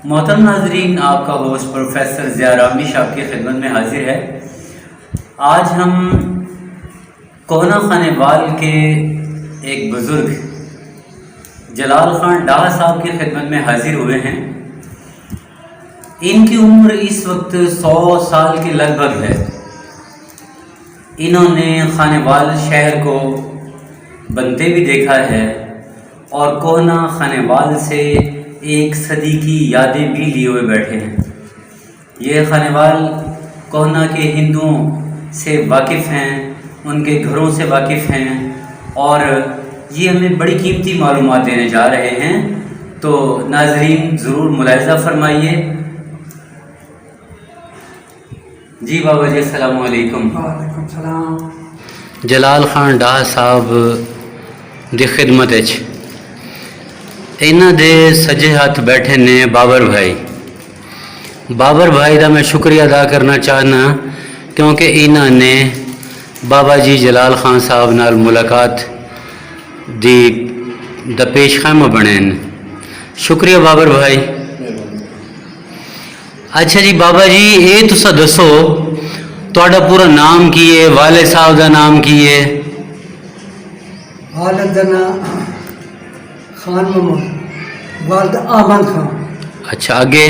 मोहतरम नाजरीन, आपका होस्ट प्रोफेसर ज़िया रामिश आपकी खिदमत में हाजिर है। आज हम कोहना खानेवाल के एक बुज़ुर्ग जलाल ख़ान डाह साहब की खिदमत में हाजिर हुए हैं। इनकी उम्र इस वक्त 100 साल के लगभग है। इन्होंने खानेवाल शहर को बनते भी देखा है और कोहना खानेवाल से एक सदी की यादें भी लिए हुए बैठे हैं। ये खानेवाल कोहना के हिंदुओं से वाकिफ़ हैं, उनके घरों से वाकिफ़ हैं और ये हमें बड़ी कीमती मालूमात देने जा रहे हैं। तो नाजरीन ज़रूर मुलाहिज़ा फरमाइए। जी बाबा जी, अस्सलाम वालेकुम। वालेकुम सलाम। जलाल खान डाह साहब दी खिदमत इन्हां दे सज्जे हथ बैठे ने बाबर भाई। बाबर भाई का मैं शुक्रिया अदा करना चाहना क्योंकि इन्होंने बाबा जी जलाल खान साहब नाल मुलाकात दी द पेशखामा बने। शुक्रिया बाबर भाई। अच्छा जी बाबा जी, ये तुसा दसो तुहाडा पूरा नाम की है, वाले साहब का नाम की है? वालिद दा नाम खान मोहम्मद, वालिद अहमद खान। अच्छा, आगे?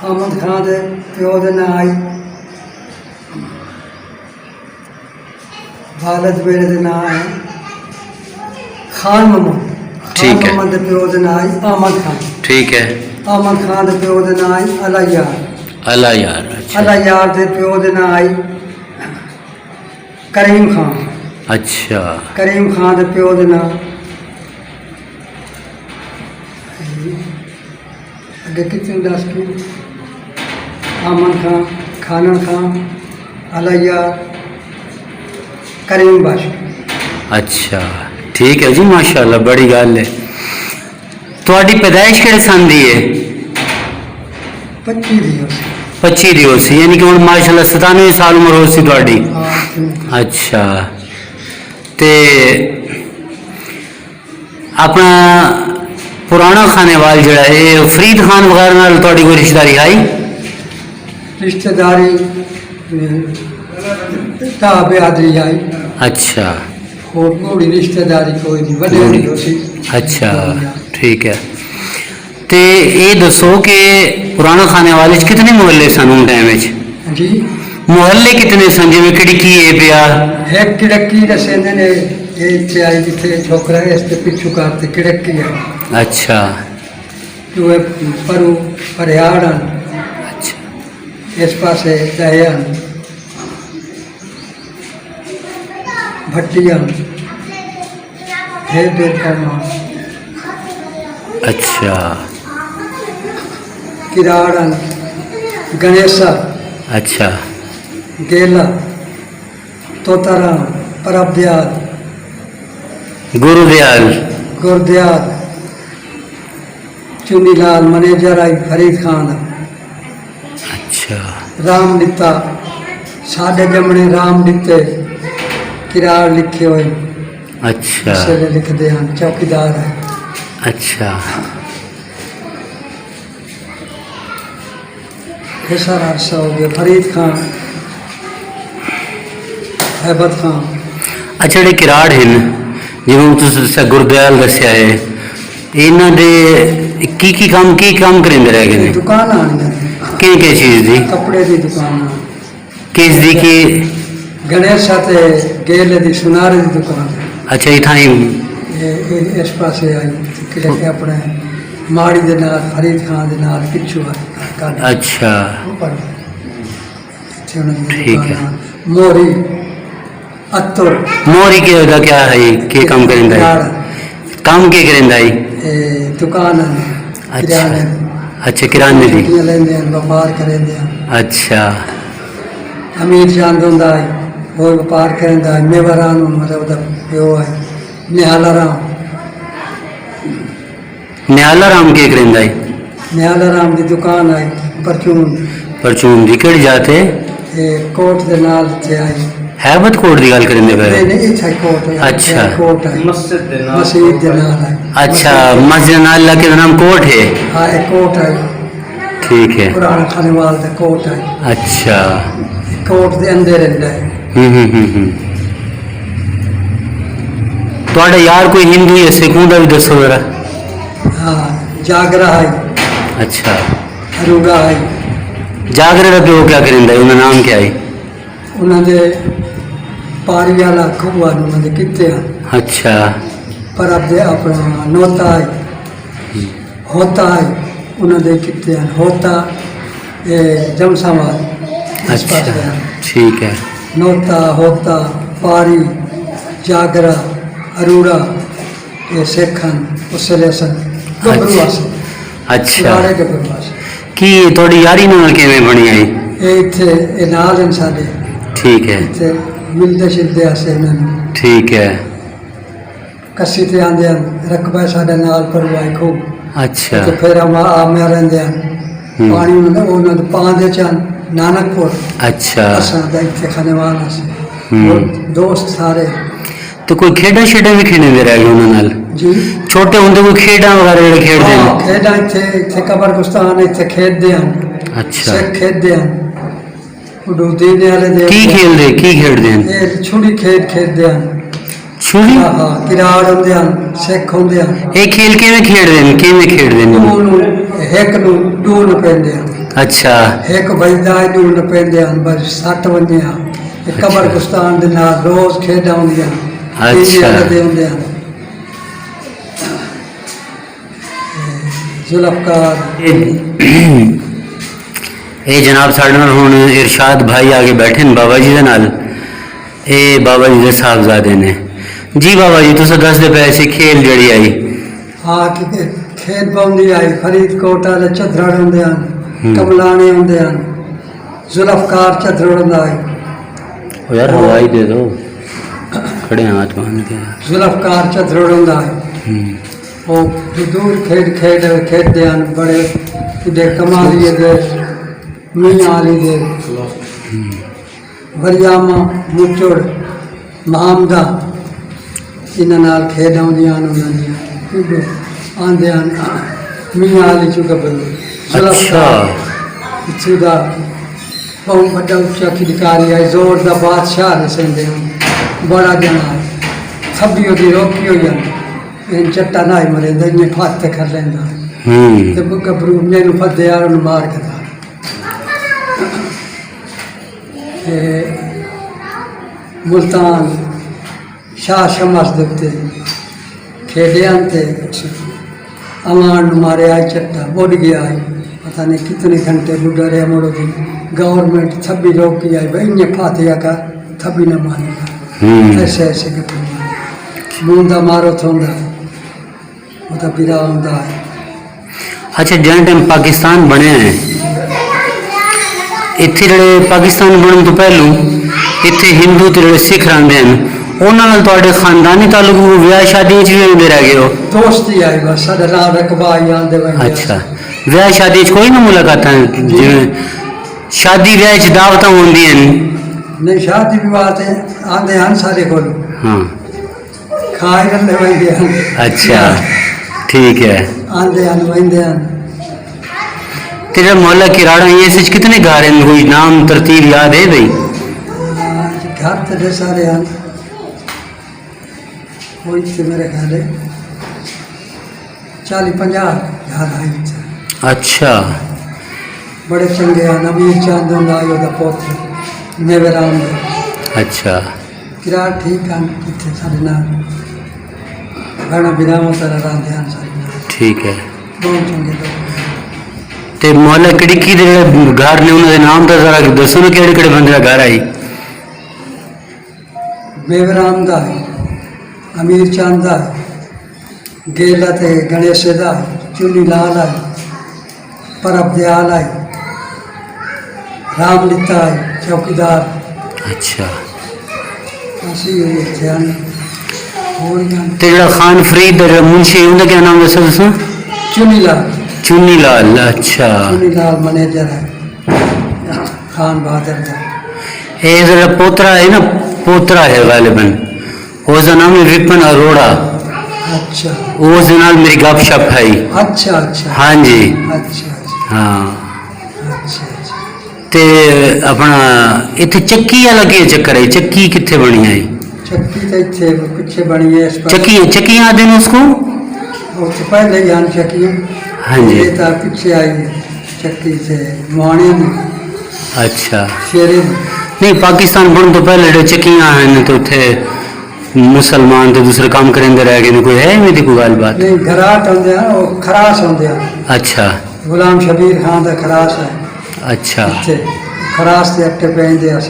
अहमद खान दे प्यो दे नाम आई वालिद मेरे दे नाम है खान मोहम्मद। ठीक है। मोहम्मद दे प्यो दे नाम आई अहमद खान। ठीक है। अहमद खान दे प्यो दे नाम आई अलायार। अलायार। अच्छा। अलायार दे प्यो दे नाम आई करीम खान। अच्छा। करीम खान दे प्यो दे नाम अगे कितने दस की अहमद खान, खाना खान, अलायार, करीम बाश। अच्छा, ठीक है जी, माशाल्लाह, बड़ी गल है। तुहाडी पैदाइश किहड़े सन दी है? 25 दी उस। 25 दी हो सी, यानी कि हुण माशाल्लाह 97 साल उम्र हो सी तुहाडी। अच्छा, ते अपना पुराना खानेवाल जिहड़ा है फरीद खान वगैरह नाल तुहाडी कोई रिश्तेदारी आई? रिश्तेदारी बिरादरी आई। अच्छा। और कोई रिश्तेदारी कोई नहीं, वडेरी होसी। अच्छा, ठीक है। ते ये दसो कि पुराना खानेवाल च कितने मोहल्ले सन उन टाइम च? जी, मोहल्ले कितने सन? जिवें खिड़की है पिया, एक किड़की दसे ने इतने आई जिथे छोकरा है इसके पिछू करते किड़की है। अच्छा। जो है परू परियाड़न, अच्छा। इस पासे दहन भट्टियन फिर करना। अच्छा। किराड़न, गणेशा, अच्छा। गेला, तोताराम, परबदयाल, गुरुदयाल, गुरदयाल, चुनीलाल, मैनेजर आई फरीद खान। अच्छा। राम दिता साढ़े जमने राम दिते किराड़ लिखे हुए। अच्छा। इसलिए लिखते हैं चौकीदार है। अच्छा। ये सारा अरसा हो गया। फरीद खान, हैबत खान। अच्छा, ਜਿਹੜੇ किराड़ हैं जिवें तुसीं दस्सिया गुरदयाल दस्सिया है, इन्हां दे की काम करेंदे रह गए ने? दुकान आनी किस चीज़ दी? कपड़े की दुकान। किस दी की? गणेश ते गेले दी सुनारे की दुकान। अच्छा, इत्थां ही? इस पासे आई कि अपने माड़ी दे नाल फरीद खान दे नाल पिछू आई। अच्छा, ठीक है। मोरी अत्तुर। मोरी के दा क्या है, के काम करेंदा है? काम के करेंदा है? दुकान। अच्छा। अच्छा, किराने दी लेंदे हैं, व्यापार करेंदे हैं। अच्छा। अमीर चांद होंदा है, वो व्यापार करेंदा है। मेवाराम मतलब दा प्यो है निहाला राम। निहाला राम के करेंदा है? निहाला राम की दुकान आई परचून। परचून दी केड़ी जाते? कोट दे नाल ते आई। हैबत कोट की गल करेंदे पे? नहीं, इत्थे कोट है। अच्छा। कोट है मस्जिद दे नाल आई। अच्छा, मस्जिद नाला के नाम कोट है। हाँ एक कोट है, ठीक है। पुराना खानेवाल का कोट है। अच्छा। कोट के अंदर रहता है। ਤੁਹਾਡੇ ਯਾਰ ਕੋਈ ਹਿੰਦੂ ਜਾਂ ਸਿੱਖੋਂ ਦਾ ਵੀ ਦੱਸੋ ਜਰਾ। हाँ जागरा है। अच्छा। अरूड़ा है। जागरे का प्यो क्या करेंदा है, उनका नाम क्या है? उन्होंने पारी वाला खुआ उन्होंने किते हैं। अच्छा। पर अब दे अपना नोता है होता है उन्होंने किते हैं होता ये जमसाबाद। अच्छा ठीक है। नोता होता पारी जागरा अरूड़ा ये सेखन उसलेसन गबरुआ से। अच्छा। गबरुआ से की थोड़ी यारी नाल किवें बनी आई? ये इत्थे ये नाल हैं साडे। ठीक है। इत्थे मिलदे शिलदे आसे इन्हां। ठीक है। कस्सी ते आंदे हैं रकबा साडे नाल परवाई खूब। अच्छा। तो फिर हम आ रहंदे हैं पानी उन्होंने पांदे चन नानकपुर। अच्छा। असां दा इत्थे खानेवाल आसे और दोस्त सारे। तो कोई खेडा शेडा भी खेडे रह गए उन्होंने नाल? जी छोटे होंदे कोई खेडा वगैरह जेड़े खेडदे हैं? खेडा इत्थे इत्थे कब्रस्तान इत्थे खेडदे हैं। अच्छा। सिख खेडदे हैं उडू दीने वाले दे की खेलदे की खेडदे हैं? ये छुड़ी खेडदे हैं। छुड़ी? हाँ किराड़ होंदे हैं सिख होंदे हैं। ये खेल किवें खेडदे हैं, किवें खेडदे हैं? एक नू डून पैंदे हैं। अच्छा। एक बजदा है डून पैंदे हैं बस 60 वंजे हैं। कब्रस्तान दे नाल रोज खेडा होंदियां। अच्छा। दे होंदे हैं जुल्फकार। ये जनाब साढ़े नाल हुण इरशाद भाई आगे बैठे ने बाबा जी दे नाल। ये बाबा जी दे साहबजादे ने। जी बाबा जी तुस दसदे पे सी खेल जड़ी आई। हाँ कि खेल पाउंदी आई फरीदकोट वाले चदरड़ होंदे हैं कमलाने होंदे हैं जुल्फकार चदरड़ होंदा है। ओ यार हवाई दे दो खड़े हाथ बांध के। जुल्फकार चदरड़ होंदा है वो दूर खेडते हैं बड़े इधर कमालिए दे मियाँ आली दे वरियामा मुचड़ महामदा इन्हां नाल खेड आउंदियां उन्होंने आंदे हैं मियाँ आली चुका बंद। अच्छा। इत्थू दा बहुत बड़ा उच्चा खिदकारी है जोर दा बादशाह ने सेंदे हैं बड़ा जना है थब्बी ओदी रोकी हो जाती इन चट्टा नाई मरे इन्हें फाते कर लेंदा ते गबरू ने फदे यार मार के था मुल्तान शाह शमस देते खेडे आते अमान मारे आई चट्टा बुढ़ गया आई पता नहीं कितने घंटे बुढ़ा रहा मोड़ो दिन गवर्नमेंट थब्बी रोकी आई भाई इन्हें फाते आकर थब्बी न मारेगा ऐसे ऐसे मुंदा मारो थोंदा वो बिरा होंदा है। अच्छा जिस टाइम पाकिस्तान बने हैं इत्थे जेड़े पाकिस्तान बनने तो पहलू इत्थे हिंदू ते जेड़े सिख रहंदे हैं उन्हां नाल तुहाडे खानदानी ताल्लुक ब्याह शादी च भी होंदे रह गए हो? दोस्ती आई बस साडे नाल रकबा आई आंदे वंदे। अच्छा ब्याह शादी च कोई ना मुलाकात जिवें शादी ब्याह च दावतां होंदियां नहीं शादी विवाह ते आंदे हैं सारे कोल। हाँ खाए रंदे वंदे हैं। अच्छा ठीक है। आंदे हैं वंदे हैं। तेरा मोहल्ला किराड़ा ये सच कितने घर हैं, कोई नाम तरतीब याद है भाई? घर तो सारे हैं कोई तो मेरे ख्याल है 40-50 घर हैं। अच्छा बड़े चंगे हैं अमीर चांद होंदा पुत्र मेवराम। अच्छा किराड़ ठीक है इतने सारे नाल घना बिराम तरह रहते हैं सारे। ठीक है बहुत चंगे लोग। ते मोहल्ला किड़की दे घर ने उन्होंने नाम तो जरा दसो ना केड़े केड़े बंदे घर आई? मेवराम दा है अमीर चांद दा है गेला ते गणेश दा है चुनी लाल है परब दयाल है राम लिता है चौकीदार। अच्छा ऐसी ध्यान ते जेड़ा खान फरीद दा मुंशी उनका क्या नाम दसो दसो? चुनी लाल। चुनी लाल। अच्छा चुनी लाल मैनेजर है खान बहादुर का। ये जरा पोतरा है ना, पोतरा है गालिबन, उसका नाम है विपिन अरोड़ा। अच्छा उस दे नाल मेरी गपशप है। अच्छा अच्छा हाँ जी। अच्छा हाँ अच्छा अच्छा। ते अपना इत्थे चक्की वाला के चक्कर है? चक्की कित्थे बनी है? चक्की तो इतने पीछे बनी है इस पर। चक्की आते हैं उसको? वो तो पहले ही आन चक्की। हाँ जी। ये तो पीछे आई है चक्की से मुआने में। अच्छा शेरे में। नहीं, पाकिस्तान बन तो पहले जो चक्कियां हैं तो थे मुसलमान तो दूसरे काम करेंगे रह गए, कोई है मेरी कोई गल बात? नहीं घराट होंगे हैं, वो खरास होंगे हैं। अच्छा गुलाम शबीर खान का खरास है। अच्छा इत्थे खरास से अट्टे पेंदे अस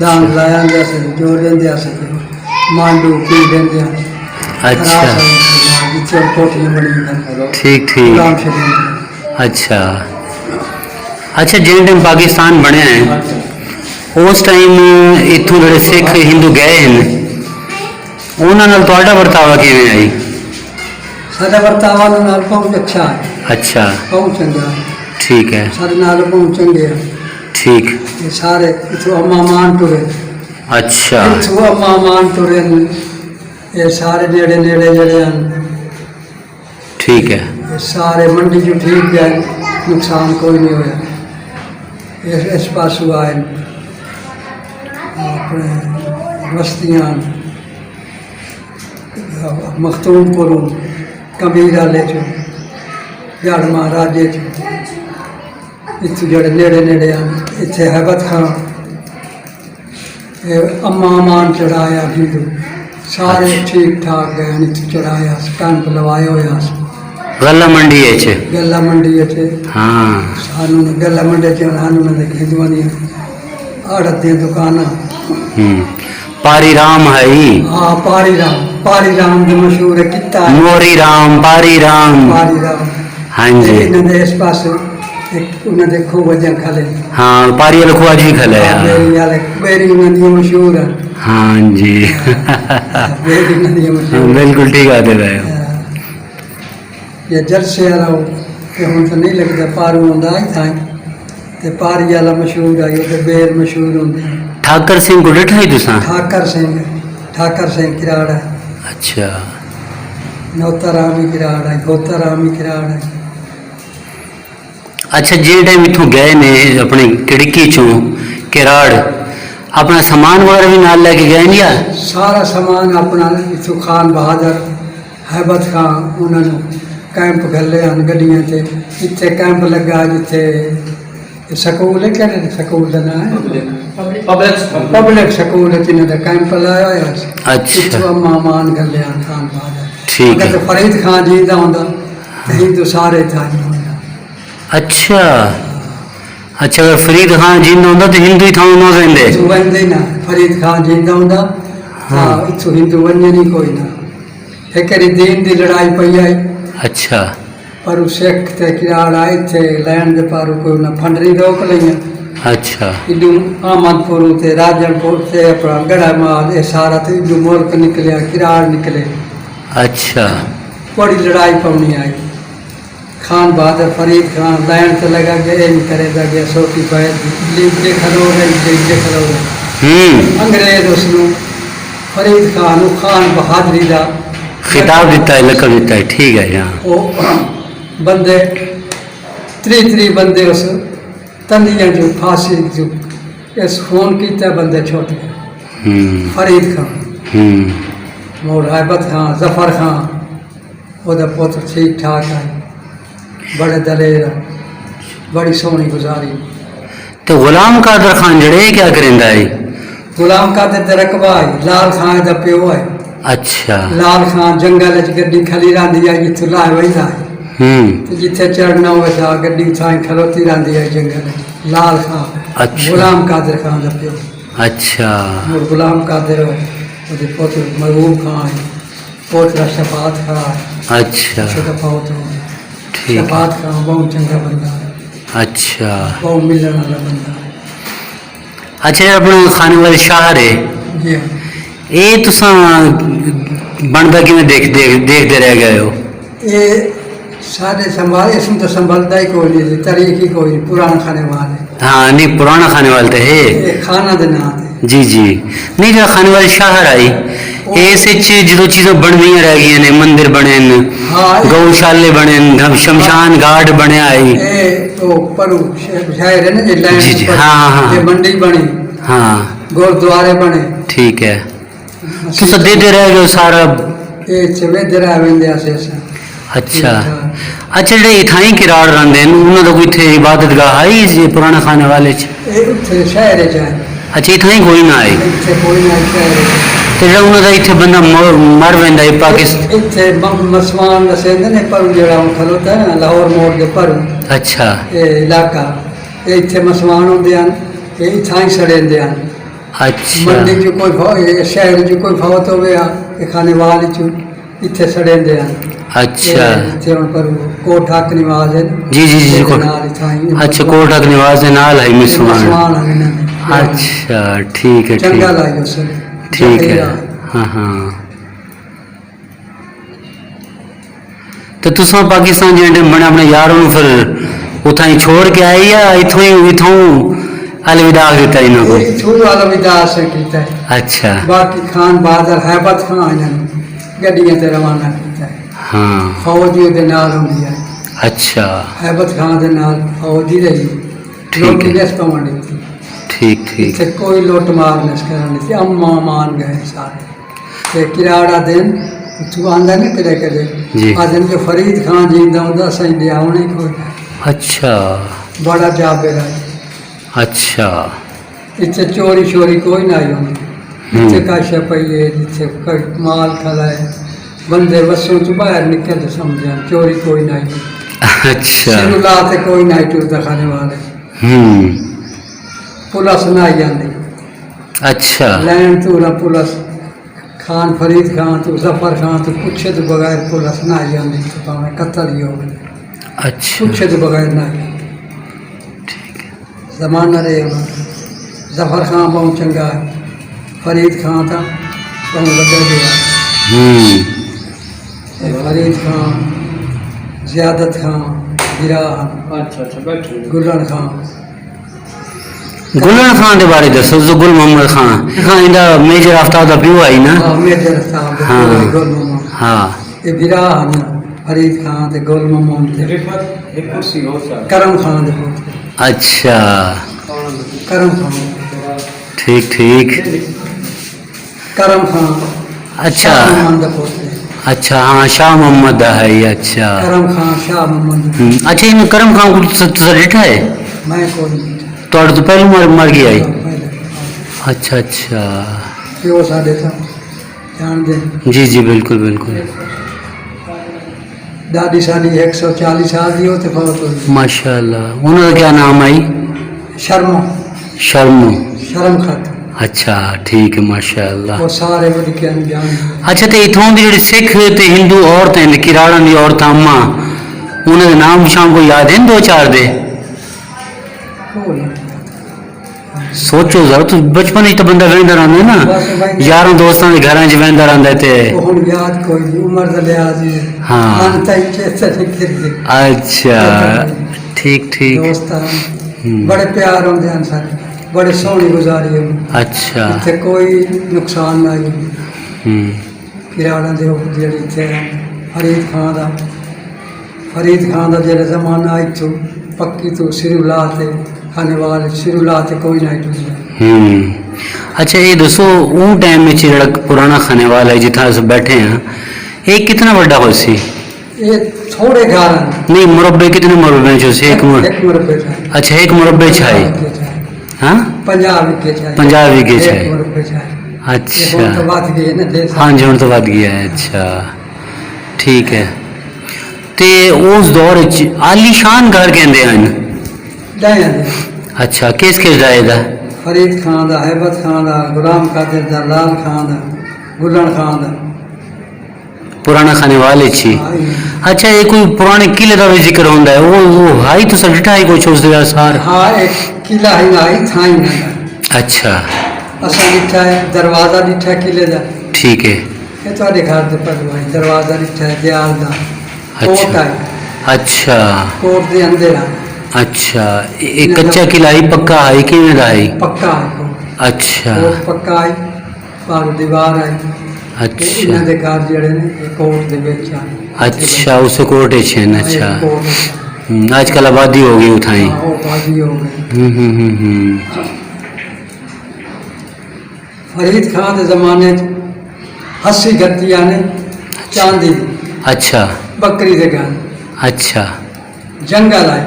दान अच्छा लाया से जो लेंदे अस मांडू की लेंदे अच्छा जिथे कोठियां बनी हैं ठीक ठीक। गुलाम शबीर। अच्छा अच्छा जिस टाइम पाकिस्तान बने हैं उस टाइम इतों जो सिख हिंदू गए हैं उन्होंने तुहाडा वरतावा किवें आई? साडा वरतावा उन्हां नाल बहुत अच्छा है। अच्छा बहुत चंगा ठीक है साडे नाल बहुत चंगे हैं। ठीक। ये सारे इथों अम्मा मान टुरे अच्छा इथों अम्मा मान टुरे ये सारे नेड़े नेड़े जड़े हैं। ठीक है ये सारे मंडी जो ठीक है नुकसान कोई नहीं होया। इस पासों आए अपने बस्तियाँ मखतूमपुर कबीर आले चो जड़ महाराजे चो इतों जड़े नेड़े नेड़े हैं। इतने हैबत खां अम्मा मान चढ़ाया हिंदू सारे ठीक ठाक गए इतों चढ़ाया कैंप लवाए होया गला मंडी है गला मंडी च। हाँ सानू गला मंडी च सानू हिंदुआं दी आड़त दी दुकाना। पारी राम है ही। हाँ पारी राम जो मशहूर है किता है मोरी राम पारी राम। पारी राम। हाँ जी इन्होंने इस पास एक उन्होंने खूब वजह खले। हाँ पारी वाले खुआ जी खले बेरी उन्होंने मशहूर है। हाँ जी बेरी उन्होंने मशहूर बिल्कुल ठीक आते रहे हो। ये जलसे वाला कि हम तो नहीं लगता पारू होंदा ही था ते पारी वाला मशहूर है ये बेर मशहूर होंगे। ठाकर सिंह को डिठा ही तुसा? ठाकर सिंह किराड़ है। अच्छा नौता रामी किराड़ है गोता रामी किराड़ है। अच्छा जे टाइम इथों गए ने अपने खिड़की चो किराड़ अपना सामान वगैरह भी नाल लेके गए या? सारा सामान अपना इथों खान बहादुर हैबत खां उन्होंने कैंप घले हैं गड्डियां से। इतने कैंप लगा जिथे स्कूल है क्या स्कूल का नाम है पब्लिक स्कूल इन्होंने कैंप लाया होया। अच्छा अम्मा मान घले हैं खान बहादुर। ठीक है। अगर फरीद खान जींदा होंदा तो हिंदू सारे था नहीं होंदा। अच्छा अच्छा अगर फरीद खान जिंदा होंदा तो हिंदू ही था ना वेंदे? इथों वेंदे ना फरीद खान जिंदा होंदा हाँ इथों हिंदू वन्ने नहीं कोई ना। एक दीन की लड़ाई पई आई। अच्छा पर सिख ते किराड़ आए थे लैंड दे पारू कोई उन्हें फंडरी रोक लिया। अच्छा इडू आमदपुर ते राजनपुर से अपना गड़ा माल ये सारा तो इडू मुल्क निकलिया किराड़ निकले। अच्छा बड़ी लड़ाई पवनी आई। खान बहादुर फरीद खान लैंड से लगा गया ये नहीं करेगा गया सोटी पैर लीजे खलो लीजे खलो अंग्रेज उसनू फरीद खान बहादुरी का खिताब दिता है लकब दिता है। ठीक है यहाँ बंदे त्री बंदे उस तंदियां जो फांसी जो इस खून किया बंदे छोटे फरीद खान मोड़ हैबत खान जफर खान ओदा पुत्र ठीक ठाक है बड़े दलेर बड़ी सोहनी गुजारी। तो गुलाम कादर खान जड़े क्या करेंदा है? गुलाम कादर दा रकबा है लाल खान दा प्यो है। अच्छा लाल खान जंगल च गड्डी खली रही है जितों लाए वहीदा है तो जिथे चढ़ना हो गड्डी थाई खलोती रही है जंगल लाल खान। अच्छा गुलाम कादर खान का प्यो। अच्छा और गुलाम कादर पुत्र महबूब खान पोतरा शफात खान। अच्छा शफात खान बहुत चंगा बंदा है। अच्छा बहुत मिलने वाला बंदा। अच्छा अपना खाने वाले शाहर है जी ये तुसा बनता कि देखते रह गए हो? ये सारे संभाल इसमें तो संभलता ही कोई नहीं तरीक ही कोई नहीं पुराना खाने वाले। हाँ नहीं पुराना खाने वाले तो है ये खाना दे नाम है जी जी नहीं जो खाने वाले शहर आई इस जो चीज़ें बन रही रह गई ने मंदिर बने न हाँ गौशाले बने न शमशान घाट बने आई तो परू शहर है ना जी लैंड जी जी पर, हाँ हाँ ये मंडी बनी हाँ गुरुद्वारे बने ठीक है तो सब देते रह गए सारा ये चवेदर आवेंदे आसे अच्छा अच्छा ਜਿਹੜੇ ਇਥਾਈ ਕਿਰਾੜ ਰਹਿੰਦੇ ਨੇ ਉਹਨਾਂ ਦਾ ਕੋਈ ਇੱਥੇ ਇਬਾਦਤਗਾਹ ਹੈ ਜੀ ਪੁਰਾਣਾ ਖਾਨੇ ਵਾਲੇ ਚ ਇਹ ਉੱਥੇ ਸ਼ਹਿਰ ਚ ਹੈ ਅੱਛਾ ਇਥਾਈ ਕੋਈ ਨਾ ਹੈ ਇੱਥੇ ਕੋਈ ਨਾ ਸ਼ਹਿਰ ਤੇ ਜਿਹੜਾ ਉਹਨਾਂ ਦਾ ਇੱਥੇ ਬੰਦਾ ਮਰ ਵੈਂਦਾ ਹੈ ਪਾਕਿਸਤਾਨ ਇੱਥੇ ਮਸਵਾਨ ਦਸੇਂਦੇ ਨੇ ਪਰ ਜਿਹੜਾ ਉਹ ਖਲੋਤਾ ਹੈ ਨਾ ਲਾਹੌਰ ਮੋੜ ਦੇ ਪਰ ਅੱਛਾ ਇਹ ਇਲਾਕਾ ਇਹ ਇੱਥੇ ਮਸਵਾਨ ਹੁੰਦੇ ਹਨ ਇਹ ਇਥਾਈ ਸੜੇਂਦੇ ਹਨ ਅੱਛਾ ਮੰਡੀ ਚ ਕੋਈ ਸ਼ਹਿਰ ਚ ਕੋਈ ਫੌਤ ਹੋਵੇ ਇਹ ਖਾਨੇ ਵਾਲੇ ਚ ਇੱਥੇ ਸੜੇਂਦੇ ਹਨ अच्छा ਇੱਥੇ ਹੁਣ ਪਰ ਕੋਠਕ ਨਿਵਾਸ ਹੈ जी जी जी अच्छा कोटक निवास के नाल है मिसवान अच्छा ठीक है ਚੰਗਾ ठीक ਲਾਇਓ ਸਰ ठीक है हाँ हाँ तो तुसा पाकिस्तान जेंडे बने अपने यारों ਨੂੰ फिर उथा ही छोड़ के आए या इथों अलविदा देता इन्हों को ਇਥੋਂ ਵਾਲਾ ਵਿਦਾਸ ਕੀਤਾ ਹੈ अच्छा ਬਾਕੀ ਖਾਨ ਬਹਾਦਰ ਹੈਬਤ ਖਾਨ ਇਹਨਾਂ ਨੂੰ ਗੱਡੀਆਂ ਤੇ ਰਵਾਨਾ ਕੀਤਾ ਹੈ हाँ ਫੌਜ ਉਹਦੇ ਨਾਲ ਹੁੰਦੀ ਹੈ अच्छा ਹੈਬਤ ਖਾਨ ਦੇ ਨਾਲ ਫੌਜ ਹੀ ਰਹੀ ਠੀਕ ਲੋਕ ਹੈ। ਕਿਸ ਪਾਉਣ ਦਿੱਤੀ ठीक ठीक ਇੱਥੇ ਕੋਈ ਲੁੱਟ ਮਾਰ ਨਹੀਂ ਕਰਨ ਦਿੱਤੀ ਅੰਮਾ ਮਾਨ ਗਏ ਸਾਰੇ ਤੇ ਕਿਰਾੜਾ ਦਿਨ ਤੂੰ ਆਂਦਾ ਨਾ ਕਿਤੇ ਕਿਤੇ ਜੀ। ਆ ਦਿਨ ਜੋ ਫਰੀਦ ਖਾਨ ਜਿੰਦਾ ਹੁੰਦਾ ਸਹੀ ਲਿਆ ਉਹਨੇ ਕੋਈ अच्छा ਬੜਾ ਜਾਬਰ ਹੈ अच्छा ਇੱਥੇ ਚੋਰੀ ਸ਼ੋਰੀ ਕੋਈ ਨਾ ਆਈ ਹੁੰਦੀ ਜਿੱਥੇ ਕਾਸ਼ਾ ਪਈਏ ਜਿੱਥੇ ਕੋਈ ਮਾਲ ਖਲਾਏ ਬੰਦੇ ਵਸੋਂ ਤੋਂ ਬਾਹਰ ਨਿਕਲ ਕੇ ਸਮਝਾਂ ਚੋਰੀ ਕੋਈ ਨਾ ਆਈ अच्छा ਸਿਰੁਲਾ ਤੇ ਕੋਈ ਨਾ ਟੁਰਦਾ ਖਾਣੇ ਵਾਲੇ ਪੁਲਿਸ ਨਾ ਆਈ ਜਾਂਦੀ अच्छा ਲੈਣ ਤੋਂ ਨਾ ਪੁਲਿਸ ਖਾਨ ਫਰੀਦ ਖਾਨ ਤੋਂ ਜ਼ਫਰ ਖਾਨ ਤੋਂ ਪੁੱਛੇ ਤੋਂ ਬਗੈਰ ਪੁਲਿਸ ਨਾ ਆਈ ਜਾਂਦੀ ਤੇ ਭਾਵੇਂ ਕਤਲ ਹੀ ਹੋਵੇ अच्छा ਪੁੱਛੇ ਤੋਂ ਬਗੈਰ ਨਾ ਆਈ ਜ਼ਮਾਨਾ ਰਹੇ ਉਹਨਾਂ ਦਾ। ਜ਼ਫਰ ਖਾਨ ਬਹੁਤ ਚੰਗਾ ਹੈ ਫਰੀਦ ਖਾਨ ਤਾਂ ਬਹੁਤ ਵੱਡਾ ਜਿਹਾ फरीद खान ज़ियादत खान गिरा गुलन खान गुलन खान के बारे दसो जो गुल मोहम्मद खान खान इंदा मेजर आफ्ताब दा प्यो आई ना मेजर साहब हाँ। गुल मोहम्मद हाँ ये गिरा हैं फरीद खान ते गुल मोहम्मद करम खान दे पुत्र अच्छा करम खान ठीक ठीक करम खान अच्छा शाह मोहम्मद दे पुत्र अच्छा हाँ शाह मोहम्मद दा है ये अच्छा करम खान शाह मोहम्मद अच्छा इन करम खान को तुसा डिठा है मैं कोई तो पहले मर गया है पहले अच्छा अच्छा प्यो साढ़े था जान दे जी जी बिल्कुल बिल्कुल दादी साड़ी 140 साल की होते फौत हुई माशाल्लाह उन्होंने क्या नाम आई शर्मा शर्मू शर्म खातून अच्छा ठीक है माशाल्लाह वो सारे बड़ी के अनजान अच्छा तो इतों की जी सिख ते हिंदू औरतें ने किराड़न की औरत अम्मा उन्होंने नाम शाम को याद है दो चार दे सोचो जरा तो बचपन ही तो बंदा वेंदा रहंदा ना यारों दोस्तों के घरां च वेंदा रहंदा ते हुन याद कोई नहीं उम्र दा लिहाज है हाँ। अंत ही चेता नहीं करदे अच्छा ठीक ठीक दोस्त बड़े प्यार होंदे हैं सारे बड़े सोहनी गुजारी है अच्छा इत्थे कोई नुकसान ना आई किराड़ा दे जेड़ी इत्थे फरीद खान दा जेड़ा जमाना इत्थों पक्की तो सिरुला ते खाने वाले सिरुला ते कोई ना टूटा अच्छा ये दसो वो टाइम में जेड़ा पुराना खाने वाला है जिथा अस बैठे हैं ये कितना बड़ा हो सी ये थोड़े घर हैं नहीं मुरब्बे कितने मुरब्बे जो से एक मुरब्बे है अच्छा एक मुरब्बे छाई हाँ 50 विके चाहिए 50 विके एक चाहिए मुरब्बे चाहिए अच्छा ये तो बात गई है ना देश हाँ जी हूँ तो बात गया है अच्छा ठीक है ते उस दौर च आलीशान घर कहते हैं डाया दे अच्छा किस जाए दा फरीद खान दा हैबत खान दा गुलाम कादिर दा लाल खान दा गुलन खान दा पुराना खाने वाले छी अच्छा ये कोई पुराने किले का भी जिक्र होता है वो हाई तो सब डिठा ही कुछ उस दे सार हाँ एक किला ही ना ही था ही ना अच्छा असा डिठा है दरवाजा डिठा किले दा ठीक है ये तो घर दे पर भाई दरवाजा डिठा है दयाल दा कोट अच्छा है अच्छा कोट दे अंदर है अच्छा एक कच्चा किला ही पक्का है कि नहीं है पक्का है कोट अच्छा कोट पक्का आई पर दीवार आई अच्छा इन्हां दे घर जेड़े ने ये कोट दे विच आ अच्छा उस कोटे छन अच्छा कोट आजकल आबादी हो गई उठाई वो बाजी हो गई फरीद खान के जमाने हस्सी गत्तियां ने चांदी अच्छा बकरी दे गल अच्छा जंगल आए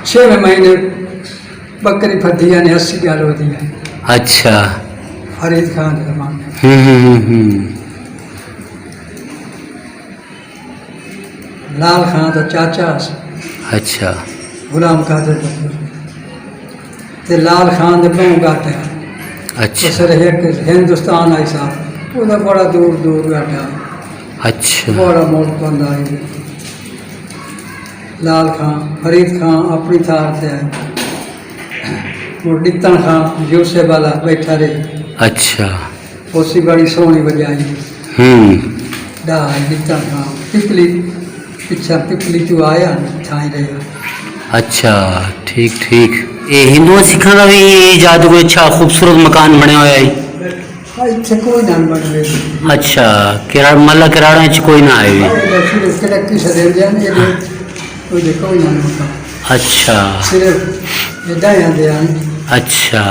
6वें महीने बकरी फदिया ने 80 गल होती है अच्छा फरीद खान के जमाने लाल खान का चाचा सी अच्छा गुलाम कादिर ते लाल खान दे बहु गाते अच्छा सर एक हिंदुस्तान आई साहब वो बड़ा दूर दूर बैठा अच्छा बड़ा मुल्क बंदा आई लाल खान फरीद खान अपनी थार से आए मुर्दितन खान यूसे वाला बैठा रहे अच्छा उसी बड़ी सोहनी बजाई डाई दितन खान पिपली पिछा पिपली तू आया थाई रहा अच्छा ठीक ठीक ये हिंदुओं सिखा का भी इजाद कोई अच्छा खूबसूरत मकान बने हुआ है इतने कोई ना बन रही अच्छा किराड़ मल्ला किराड़ा च कोई ना आए किड़की से दे जाने कोई कोई ना होता अच्छा सिर्फ ये दाया दे अच्छा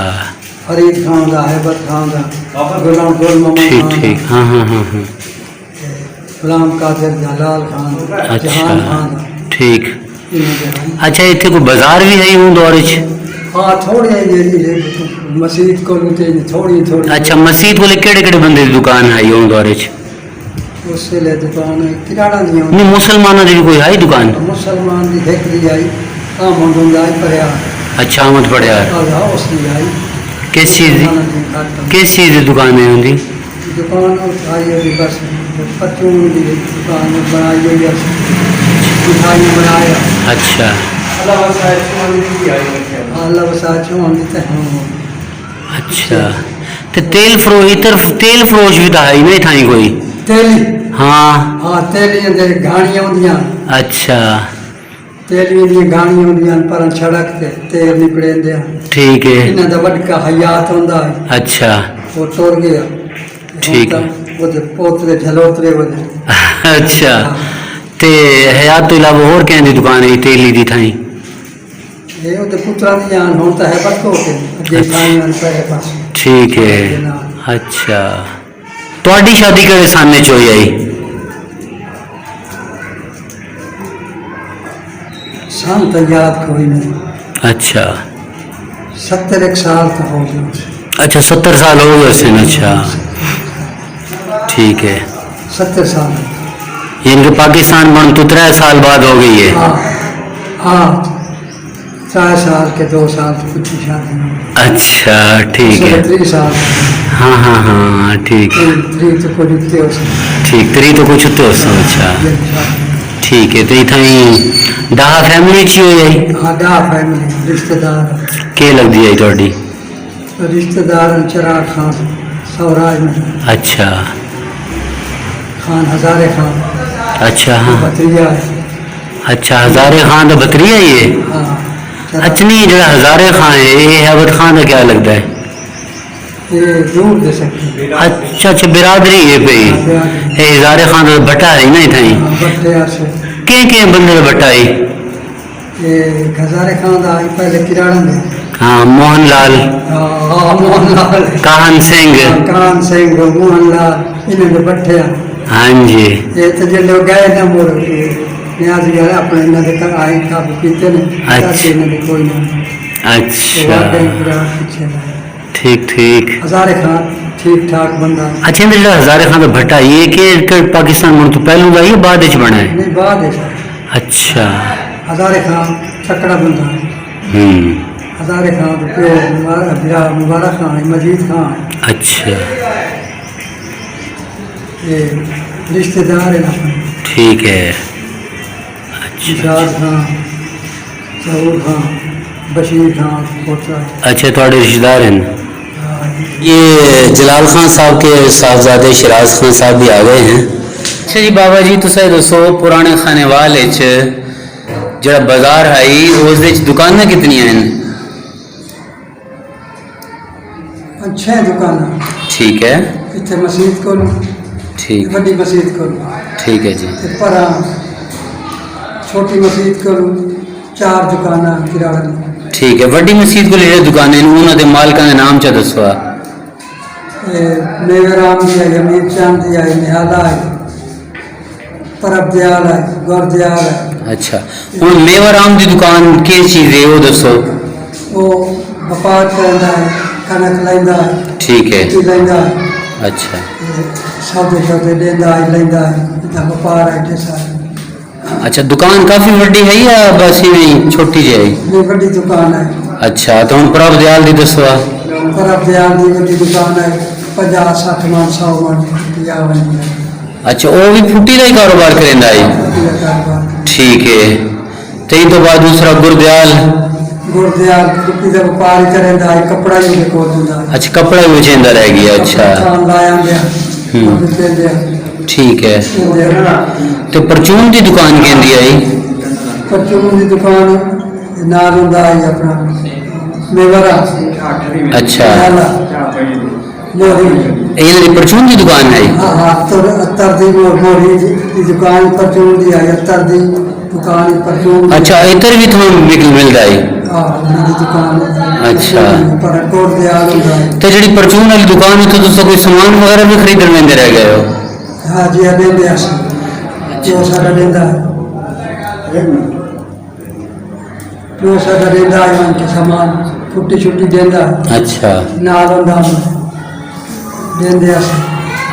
फरीद खान का हैबत खान का गुलाम गोल मोहम्मद ठीक खान ठीक हाँ हाँ हाँ हाँ गुलाम कादिर जलाल खान अच्छा जहान खान ठीक इन्होंने दे अच्छा इतने कोई बाजार भी है यूं दौरे च हाँ थोड़ी है मस्जिद को थोड़ी थोड़ी अच्छा मस्जिद बोले केड़े केड़े बंदे की दुकान है यूं दौरे च उससे ले दुकान किराड़ा नहीं नहीं मुसलमानों की भी कोई है दुकान मुसलमान की एक दी आई आमद आई पर अच्छा आमद पड़े यार उसकी आई किस चीज़ की दुकान है उनकी दुकान आई है बस परचून की दुकान बनाई हुई है मिठाई बनाया अच्छा अल्लाह वसा चौन देते हैं अच्छा तो तेल फरोश भी था ही नहीं था ही कोई तेली हाँ हाँ तेलियां दे गाड़ियां होंदियां अच्छा तेलियां दी गाड़ियां होंदियां पर सड़क ते तेल निकले दे ठीक है इन्हां दा वडका हयात होंदा है अच्छा वो टुर गया ठीक है वो पोतरे झलोतरे वदे अच्छा ते हयात तो इलावा और कहने दुकान है तेली दी थाई ये वो पुत्रा दी जान होता है बस को के अगे खाई वाले पहले पास ठीक है अच्छा ਤੁਹਾਡੀ शादी ਕਿਹੜੇ ਸਾਲ ਚ ਹੋਈ आई सन तो याद कोई नहीं अच्छा 70 एक साल तो हो गया अच्छा 70 साल हो गए उसे अच्छा ठीक है 70 साल इनके पाकिस्तान बन तो 3 साल बाद हो गई है हाँ हाँ 4 साल के 2 साल तो कुछ शादी नहीं अच्छा ठीक है 3 साल हाँ हाँ हाँ ठीक है 3 तो कोई दिखते हो ठीक 3 तो कुछ होते हो अच्छा ठीक है तो इतना डाहा फैमिली ची हो जाए हाँ डा फैमिली रिश्तेदार के लग दी है थोड़ी रिश्तेदार चिराग खान सौराज में अच्छा खान हजारे खान अच्छा हाँ भतरिया है अच्छा हजारे खान का बकरी है ये हाँ अच्छा नहीं जो हजारे खान है ये हैबत खान का क्या लगता है ये दूर दे सकते अच्छा अच्छा बिरादरी है भाई ये हजारे खान का बटा है ना इतना ही बट्टे से के बंदे का बटा है ये हजारे खान का पहले किराड़ा में हाँ मोहनलाल हाँ मोहनलाल काहन सिंह कान सिंह मोहनलाल इन्हें बट्टे हाँ जी ये तो जो लोग गए ना मोर न्याज गए अपने इन्हें देखा आई काफी पीते ने अच्छा। इन्हें कोई नहीं अच्छा पीछे ठीक ठीक हजारे खान ठीक ठाक बंदा अच्छा इंद्र जो हजारे खान का भट्टा ये के पाकिस्तान में तो पहलू का ये बाद में बना है नहीं बाद है अच्छा हजारे खान तकड़ा बंदा हजारे खान तो प्यो मुबारक खान है मजीद खान है अच्छा ये रिश्तेदार है ना ठीक है अच्छा निशाद खान जहूर खान बशीर खान पोता अच्छा थोड़े रिश्तेदार हैं ये जलाल खान साहब के साहबजादे शराज खान साहब भी आ गए हैं अच्छा जी बाबा जी तुसा दसो पुराने खानेवाल जरा बाजार है उस दुकानें कितनी हैं 6 दुकान ठीक है इतने मस्जिद को ठीक बड़ी मस्जिद को ठीक है जी पर छोटी मस्जिद को 4 दुकान किराना ठीक है वड्डी मस्जिद को ले दुकान उन्होंने मालिका के नाम चा दसो मेवराम दी है अमीर चांद दी है निहाला है परब दयाल है गौर दयाल है अच्छा हूँ मेवाराम की दुकान किस चीज़ है वो दसो वो व्यापार करता है कनक लेंदा है ठीक है मिट्टी लेंदा है अच्छा सौदे सौदे लेंदा है लेंदा है इतना व्यापार है जैसा अच्छा दुकान काफ़ी बड़ी है या बस ही छोटी जी है ये बड़ी दुकान है अच्छा तो हम परब दयाल दी दसो परब दयाल की बड़ी दुकान है 50-60 मन 100 मन 50 मन अच्छा वो भी फुट्टी का ही कारोबार करेंदा है ठीक है ते तो बाद दूसरा गुरदयाल गुरदयाल फुट्टी का व्यापार करेंदा है कपड़ा ही उनके कोल दिंदा है अच्छा कपड़ा भी बेचेंदा रह गया अच्छा दुकान लाया गया ठीक है तो परचून की दुकान कहती आई परचून की दुकान नाल हुंदा है अपना मेवरा अच्छा मोरी ये परचून की दुकान है हाँ हाँ अत्तर दी मोरी की दुकान परचून की है अत्तर दी दुकान परचून अच्छा इधर भी तुम्हें मिलता है हाँ मेरी दुकान अच्छा पर कोट दयाल हुंदा है तो जी परचून वाली दुकान है तो दोस्तों कोई सामान वगैरह भी खरीद लेंदे रह गए हो हाँ जी हाँ लेंदे अस जो सारा लेंदा है जो सारा लेंदा है उनके सामान फुट्टी छुट्टी देंदा अच्छा नाल हुंदा देंदे अस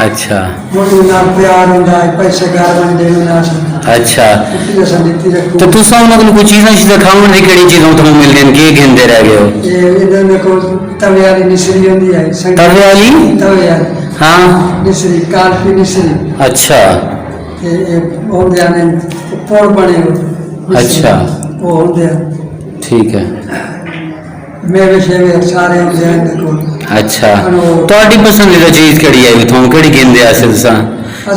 अच्छा मोटू नाल प्यार हुंदा है पैसे घर वंडे हुंदा अस अच्छा फुट्टी अस नीति रखो तो तुसा उन्होंने कोई चीज़ां चीज़ां खावन दी केड़ी चीज़ां तुम्हें मिलदे न के गिनदे रह गए हो ये इधर में को तवे वाली मिसरी हुंदी है तवे वाली तवे वाली हाँ मिसरी कालपी मिसरी अच्छा ये होंदे ने पोड़ बने हो मिसरी। अच्छा वो होंदे ठीक है मेवे शेवे सारे होंदे ने को अच्छा ਤੁਹਾਡੀ पसंदीदा चीज़ केड़ी है ਤੁਹਾਨੂੰ केड़ी गिनदे आसे तुसा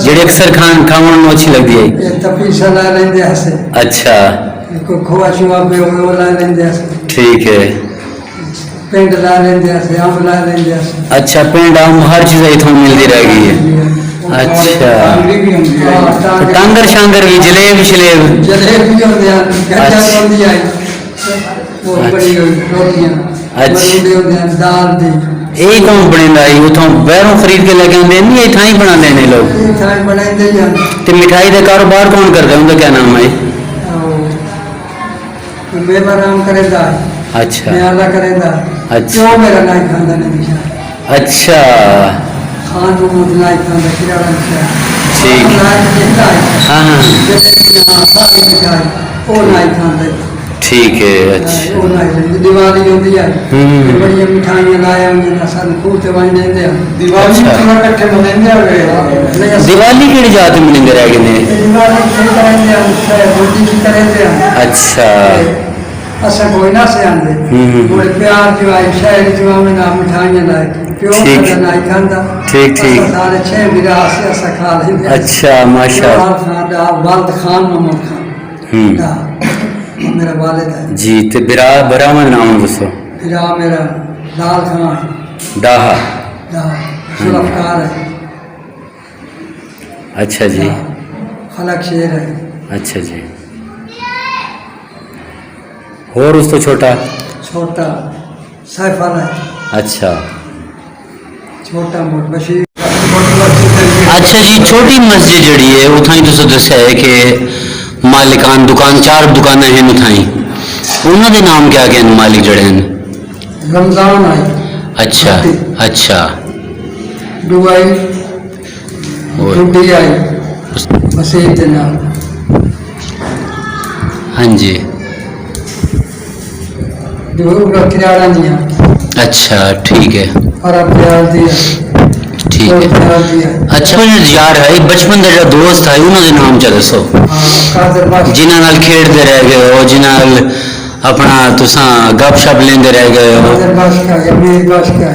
ਜਿਹੜੀ अक्सर खावन ਨੂੰ अच्छी लगदी है ये तपीसा ला लेंदे हसे अच्छा को खोआ छुआ पे वो ला लेंदे हसे ठीक है पेंट ला लेंदे हसे आम ला लेंदे हसे अच्छा पिंड आम हर चीज़ इतों मिलती रह गई है अच्छा तो टांगर शांगर भी जलेब शलेब जलेबी होंदे हैं गज्जा होंदी है वो बड़ी रोटियां मरूदे होंदे हैं दाल दी यही तो बनेंदा है उतों बाहरों खरीद के लेके आते नहीं इतना ही बना लेने लोग ये खान बनाते हैं तो मिठाई का कारोबार कौन करता है उनका क्या नाम है मेवा राम करेंदा अच्छा न्याला करेंदा अच्छा। क्यों मेरा नाई खांदा नहीं निशा अच्छा खान को मुझ नाई खांदा किराना निशा ठीक। नाई देता है हाँ हाँ जैसे सारी मिठाई वो नाई खांदा ठीक है अच्छा वो नाई दिवाली होती है हम्म। बड़ी मिठाइयां लाया उन्हें सन खूब ते वहीं देंदे दिवाली अच्छा। थोड़ा इकट्ठे मनाते हैं दिवाली केड़ी जात मिलेंगे रह गए दिवाली की करेंगे हम होली की करेंगे हम अच्छा असा कोई ना से आंदे वो प्यार जो आई शहर जो में ना मिठाइयां लाए क्यों ठीक। खाना नहीं खांदा ठीक, ठीक। असां सारे 6 विराह से असा खा लेंगे अच्छा माशाल्लाह खान दा वालद खान मोहम्मद खान दा मेरा वालिद है जी तो बरामद नाम दसो विराह मेरा लाल खान है डाहा दा सुलफकार है अच्छा जी खलक शेर है अच्छा जी और उस तो छोटा छोटा सैफल है अच्छा छोटा मोट बशीर अच्छा जी छोटी मस्जिद जड़ी है उठाई तो दसा है कि मालिकान दुकान 4 दुकानें हैं उठाई उन्होंने नाम क्या कहते मालिक जड़े हैं रमजान आई अच्छा अच्छा दुबई और छुट्टी आई मसीह के नाम हाँ जी जो किराना दिया अच्छा ठीक है और अब प्यार दिया ठीक और है प्यार दिया अच्छा यार है बचपन का जो दोस्त है उन्होंने नाम चा दसो कादर बाश जिन्हां नाल खेडते रह गए हो जिन्हां नाल अपना तुसा गपशप लेंदे रह गए हो कादर बाश का अमीर बाश का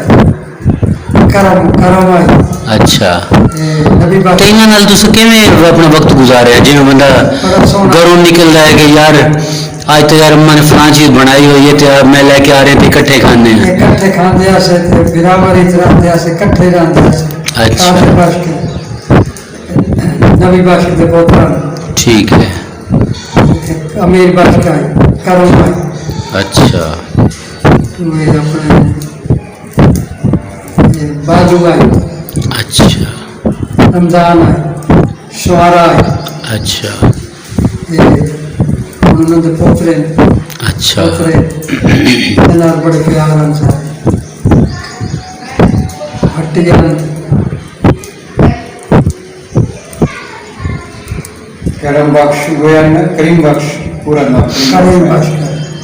करम करम आई अच्छा नबी बाश तो इन्हां नाल तुसा किवें अपना वक्त गुजारे जिवें बंदा बड़ा सोहना घरों निकलदा है कि यार आज तो यार अम्मा ने फलां चीज बनाई हुई है तो मैं लेके आ रहे थे इकट्ठे खाने हैं। इकट्ठे खाते आसे थे बिराबर ही रहते आसे इकट्ठे रहते आसे। अच्छा। काफी बस के नवी बस के पोता ठीक है। अमीर बस का है करम है। अच्छा। मेरे अपने ये बाजू है। अच्छा। रमजान है शुआरा है। अच्छा। ये उन्होंने पोतरे अच्छा। पोतरे जनाब बड़े प्यार हमसे हट्टियां करम बख्श गोया ना करीम बख्श पूरा नाम करीम बख्श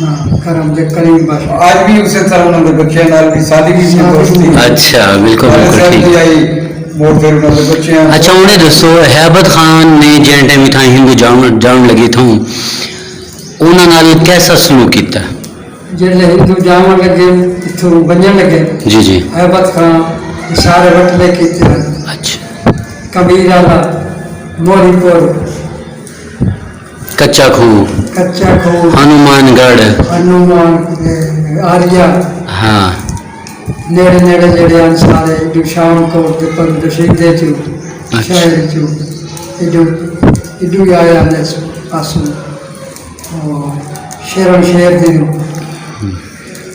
हाँ करम दे करीम बख्श आज भी उसे तरह उन्होंने बच्चे नाल भी शादी भी दोस्ती अच्छा बिल्कुल बिल्कुल ठीक। मोर फिर उन्होंने बच्चे अच्छा उन्हें दसो हैबत खान ने जिस टाइम इतना हिंदू जान लगी था उन्होंने कैसा सलूक किया? जेल्ले हिंदू जावन लगे इथों बनने लगे जी जी। हैबत खान सारे वटले कीते अच्छा। कबीर आला मोरीपुर कच्चा खूह कच्चा खूह हनुमानगढ़ हनुमान आर्या हाँ नेड़े नेड़े जेड़े हैं सारे जो शाम को पर दशीदे चू शहर चू इडू इडू आया ने पासू शेरन शेर दी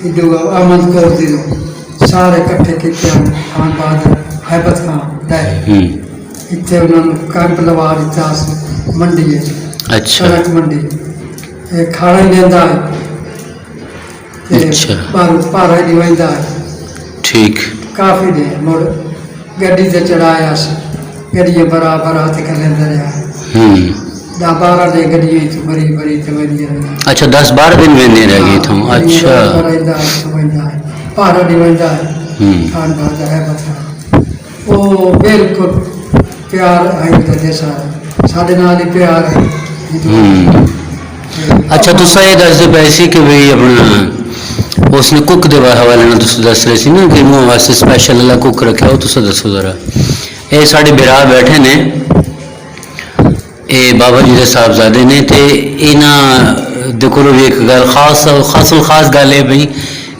इडू अहमद कौर दी सारे इकट्ठे किए खान बहादुर हैबत खान दे इतने उन्होंने कैंप लवा दिता मंडी है। अच्छा। कनक मंडी खाना ही देता है अच्छा। भारा नहीं वहदा है ठीक। काफ़ी दे मुड़ गड्डी से चढ़ाया गड्डी बराबर हाथ कर लेंदा रहा 10-12 दे गड्डी तो बड़ी बड़ी तो वही अच्छा 10-12 दिन वेंदे रह गई थूं। अच्छा। भारा नहीं वहदा है खान बहादुर है बता वो बिल्कुल प्यार है जैसा साढ़े नाल ही प्यार है। अच्छा तुसा ये दस दे पैसे कि भाई अपना उसने कुक के हवाले ना तुस दस रहे सी ना कि मुँह वास्ते स्पैशल अलग कुक रखा वो तुसा दसो जरा। ये साढ़े बिरा बैठे ने ये बाबा जी के साहबजादे ने ते इन्हां दे कोलों भी एक गल खास गल है भाई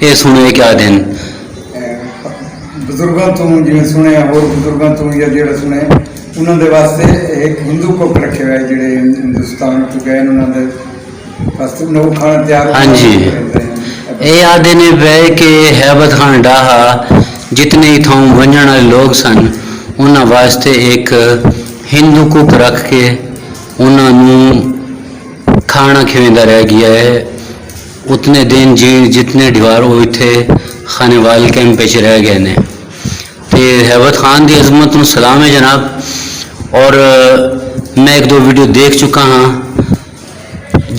ये सुने क्या दिन बुजुर्गों तो जिन्हें सुने और बुजुर्गों तो या जेड़ा सुने उन्होंने वास्ते एक हिंदू कुक रखे हुए जेड़े हिंदुस्तान तो गए उन्होंने वास्ते उन्हें खाना तैयार हाँ जी ये आदे ने वह कि हैबत खान डाहा जितने ही थां वंजण वाले लोग सन उन्होंने वास्ते एक हिंदू कुक रख के उन्होंने खाना खिवेंदा रह गया है उतने दिन जी जितने दीवार वो इतने खानेवाल कैंप च रह गए ने ते हैबत खान की अजमत नूं सलाम है जनाब। और मैं एक दो वीडियो देख चुका हाँ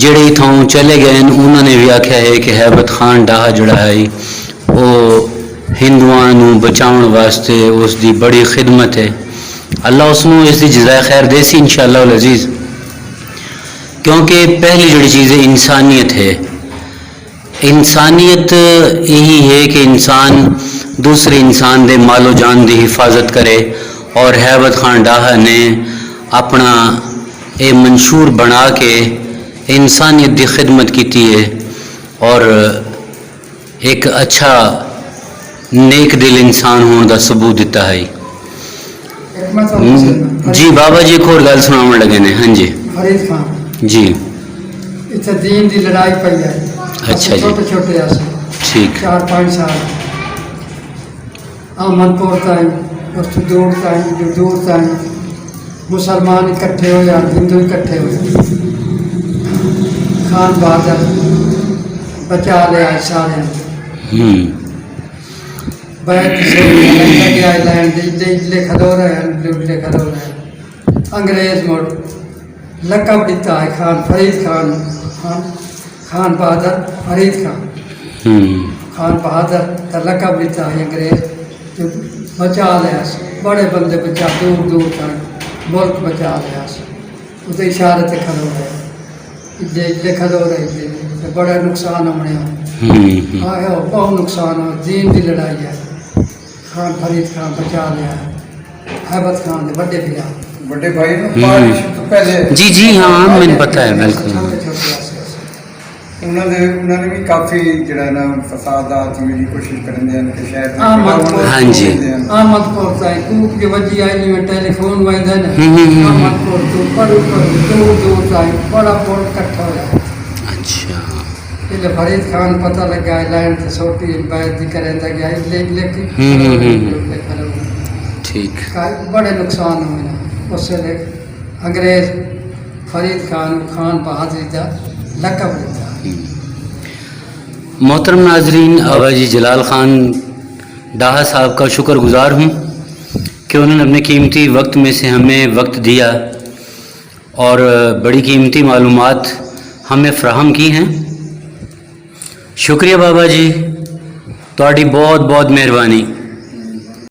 जेड़े इथों चले गए उन्होंने भी आख्या है कि हैबत खान डाहा जड़ा है वो हिंदुआं नूं बचाउण वास्ते उसकी बड़ी खिदमत है। अल्लाह उसनूं इसकी जज़ाए खैर देसी इंशाअल्लाह अल अज़ीज़ क्योंकि पहली जड़ी चीज़ है इंसानियत है। इंसानियत यही है कि इंसान दूसरे इंसान दे मालो जान की हिफाजत करे और हैबत खान डाहा ने अपना ये मंशूर बना के इंसानियत की खिदमत की है और एक अच्छा नेक दिल इंसान होने का सबूत दिता है। जी बाबा जी एक और गल सुनावन लगे ने। हाँ जी फरीद खान जी इतने दीन की लड़ाई पई है। अच्छा जी छोटे छोटे ठीक 4-5 साल अहमदपुर ताई उस दूर ताई जो दूर ताई मुसलमान इकट्ठे हो या हिंदू इकट्ठे हो खान बहादुर बचा लिया सारे बैठ से गया लैंड खदो रहे अंग्रेज मोड़ लकब दिता है खान फरीद खान खान बहादुर फरीद खान खान बहादुर का लकब दिता है अंग्रेज जो बचा लिया बड़े बंदे बचा दूर दूर तक मुल्क बचा लिया उसे इशारे से खड़ो रहे खड़ो रहे बड़ा नुकसान होने बहुत नुकसान हो दीन की लड़ाई है। खान फरीद खान बचा लिया हैबत खान ने बड़े भाई जी जी हाँ मैंने पता है बिल्कुल। ਉਹਨਾਂ ਨੇ ਵੀ ਕਾਫੀ ਜਿਹੜਾ ਨਾ ਫਸਾਦਾਤ ਦੀ ਕੋਸ਼ਿਸ਼ ਕਰਨ ਦੇ ਹਨ ਕਿ ਸ਼ਹਿਰ ਦੇ ਆਮਦਪੁਰ ਹਾਂਜੀ। ਆਮਦਪੁਰ ਤਾਈਂ ਕੂਕ ਦੀ ਵੱਜੀ ਆਈ ਜਿਵੇਂ ਟੈਲੀਫੋਨ ਵੱਜਦਾ ਨਾ हम्म। ਆਮਦਪੁਰ ਤੋਂ ਪਰ ਦੂਰ ਦੂਰ ਤਾਈਂ ਬੜਾ ਪੁਲ ਇਕੱਠਾ ਹੋਇਆ अच्छा। ਇਹਲੇ ਫਰੀਦ ਖਾਨ ਪਤਾ ਲੱਗਾ ਲਾਈਨ ਤੇ ਛੋਟੀ ਬਾਤ ਦੀ ਕਰਦਾ ਗਿਆ ਲੇਕਿਨ ठीक। बड़े नुकसान हुए उस वे अंग्रेज फरीद खान खान बहादुर का लकब लेता। मोहतरम नाजरीन, बाबा जी जलाल ख़ान डाहा साहब का शुक्रगुज़ार हूँ कि उन्होंने अपने कीमती वक्त में से हमें वक्त दिया और बड़ी कीमती मालूमात हमें फ़राहम की हैं। शुक्रिया बाबा जी, तुहाडी बहुत बहुत मेहरबानी।